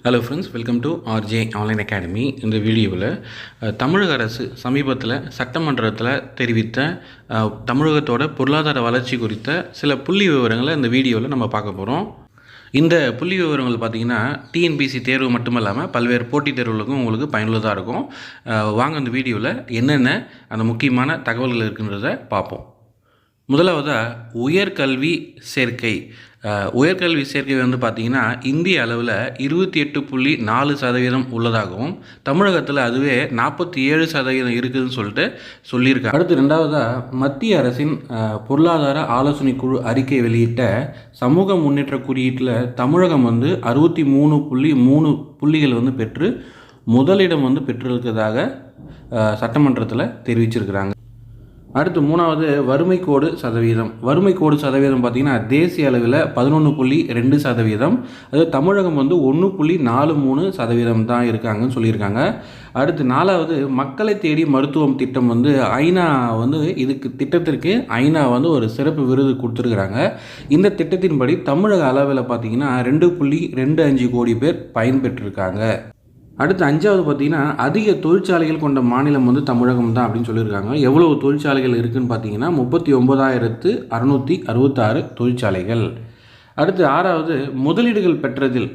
Hello friends, welcome to RJ online academy. இந்த வீடியோவில் தமிழக அரசு சமீபத்தில் சட்டமன்றத்தில் தெரிவித்த தமிழகத்தோட பொருளாதார வளர்ச்சி குறித்த சில புள்ளி விவரங்களை இந்த வீடியோவில் நம்ம பார்க்க போகிறோம். இந்த புள்ளி விவரங்கள் பார்த்திங்கன்னா டிஎன்பிசி தேர்வு மட்டும் இல்லாமல் பல்வேறு போட்டித் தேர்வுகளுக்கும் உங்களுக்கு பயனுள்ளதாக இருக்கும். வாங்க இந்த வீடியோவில் என்னென்ன அந்த முக்கியமான தகவல்கள் இருக்குன்றதை பார்ப்போம். முதலாவதாக உயர்கல்வி சேர்க்கை. உயர்கல்வி சேர்க்கை பார்த்திங்கன்னா இந்திய அளவில் 28.4% உள்ளதாகவும் தமிழகத்தில் அதுவே 47% இருக்குதுன்னு சொல்லியிருக்காங்க. அடுத்து ரெண்டாவதாக மத்திய அரசின் பொருளாதார ஆலோசனை குழு அறிக்கை வெளியிட்ட சமூக முன்னேற்ற குறியீட்டில் தமிழகம் 63.3 புள்ளிகள் பெற்று முதலிடம் பெற்றிருக்கிறதாக சட்டமன்றத்தில் தெரிவிச்சிருக்கிறாங்க. அடுத்து மூணாவது வறுமை கோடு சதவீதம். வறுமை கோடு சதவீதம் பார்த்திங்கன்னா தேசிய அளவில் 11.2%, அது தமிழகம் 1.43% தான் இருக்காங்கன்னு சொல்லியிருக்காங்க. அடுத்து நாலாவது மக்களை தேடி மருத்துவம் திட்டம் ஐநா இதுக்கு திட்டத்திற்கு ஐநா ஒரு சிறப்பு விருது கொடுத்துருக்குறாங்க. இந்த திட்டத்தின்படி தமிழக அளவில் பார்த்திங்கன்னா 2.25 கோடி பேர் பயன்பெற்றிருக்காங்க. அடுத்து அஞ்சாவது பார்த்திங்கன்னா அதிக தொழிற்சாலைகள் கொண்ட மாநிலம் தமிழகம் தான் அப்படின்னு சொல்லியிருக்காங்க. எவ்வளவு தொழிற்சாலைகள் இருக்குதுன்னு பார்த்தீங்கன்னா 39,666 தொழிற்சாலைகள். அடுத்து ஆறாவது முதலீடுகள் பெற்றதில்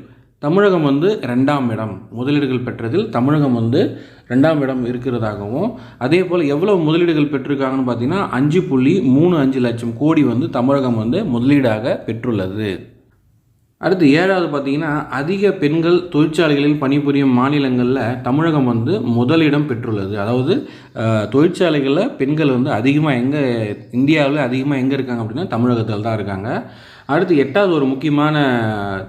தமிழகம் 2ஆம் இடம். முதலீடுகள் பெற்றதில் தமிழகம் 2ஆம் இடம் இருக்கிறதாகவும், அதே போல் எவ்வளவு முதலீடுகள் பெற்றிருக்காங்கன்னு பார்த்தீங்கன்னா 5.35 லட்சம் கோடி தமிழகம் முதலீடாக பெற்றுள்ளது. அடுத்து ஏழாவது பார்த்திங்கன்னா அதிக பெண்கள் தொழிற்சாலைகளில் பணிபுரியும் மாநிலங்களில் தமிழகம் முதலிடம் பெற்றுள்ளது. அதாவது தொழிற்சாலைகளில் பெண்கள் அதிகமாக இந்தியாவில் அதிகமாக எங்கே இருக்காங்க அப்படின்னா தமிழகத்தில் தான் இருக்காங்க. அடுத்து எட்டாவது ஒரு முக்கியமான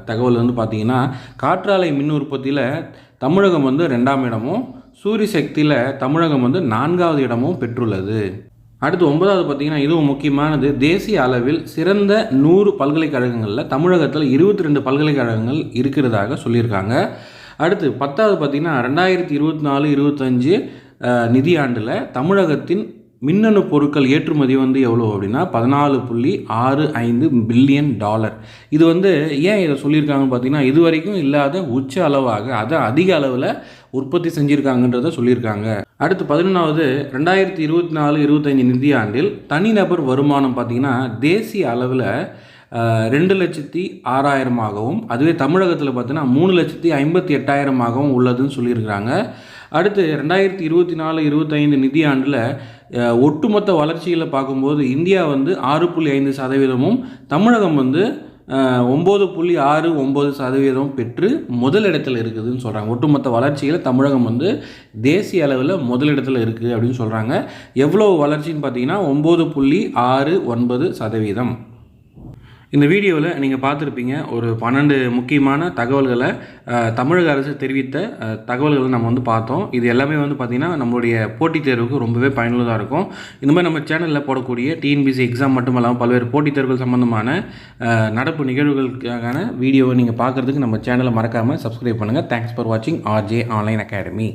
தகவல் பார்த்திங்கன்னா காற்றாலை மின் உற்பத்தியில் தமிழகம் 2ஆம் இடமும், சூரிய சக்தியில் தமிழகம் 4ஆவது இடமும் பெற்றுள்ளது. அடுத்து 9வது பார்த்திங்கன்னா இதுவும் முக்கியமானது, தேசிய அளவில் சிறந்த 100 பல்கலைக்கழகங்களில் தமிழகத்தில் 22 பல்கலைக்கழகங்கள் இருக்கிறதாக சொல்லியிருக்காங்க. அடுத்து 10வது பார்த்திங்கன்னா 2024-25 நிதியாண்டில் தமிழகத்தின் மின்னணு பொருட்கள் ஏற்றுமதி எவ்வளோ அப்படின்னா $14.65 பில்லியன். இது ஏன் இதை சொல்லியிருக்காங்கன்னு பார்த்தீங்கன்னா இதுவரைக்கும் இல்லாத உச்ச அளவாக அதை அதிக அளவில் உற்பத்தி செஞ்சுருக்காங்கன்றதை சொல்லியிருக்காங்க. அடுத்து 11வது 2024-25 நிதியாண்டில் தனிநபர் வருமானம் பார்த்திங்கன்னா தேசிய அளவில் 2,06,000ஆகவும், அதுவே தமிழகத்தில் பார்த்தீங்கன்னா 3,58,000ஆகவும் உள்ளதுன்னு சொல்லியிருக்கிறாங்க. அடுத்து 2024-25 நிதியாண்டில் ஒட்டுமொத்த வளர்ச்சியில் பார்க்கும்போது இந்தியா 6.5%, தமிழகம் 9.69% பெற்று முதலிடத்தில் இருக்குதுன்னு சொல்கிறாங்க. ஒட்டுமொத்த வளர்ச்சியில் தமிழகம் தேசிய அளவில் முதலிடத்தில் இருக்குது அப்படின்னு சொல்கிறாங்க. எவ்வளோ வளர்ச்சின்னு பார்த்தீங்கன்னா 9.69%. இந்த வீடியோவில் நீங்கள் பார்த்துருப்பீங்க ஒரு 12 முக்கியமான தகவல்களை தமிழக அரசு தெரிவித்த தகவல்களை நம்ம பார்த்தோம். இது எல்லாமே பார்த்திங்கன்னா நம்மளுடைய போட்டித் தேர்வுக்கு ரொம்பவே பயனுள்ளதாக இருக்கும். இந்த மாதிரி நம்ம சேனலில் போடக்கூடிய டிஎன்பிசி எக்ஸாம் மட்டும் இல்லாமல் பல்வேறு போட்டித் தேர்வுகள் சம்மந்தமான நடப்பு நிகழ்வுகளுக்கான வீடியோவை நீங்கள் பார்க்குறதுக்கு நம்ம சேனலை மறக்காமல் சப்ஸ்கிரைப் பண்ணுங்கள். தேங்க்ஸ் ஃபார் வாட்சிங் ஆர்ஜே ஆன்லைன் அகாடமி.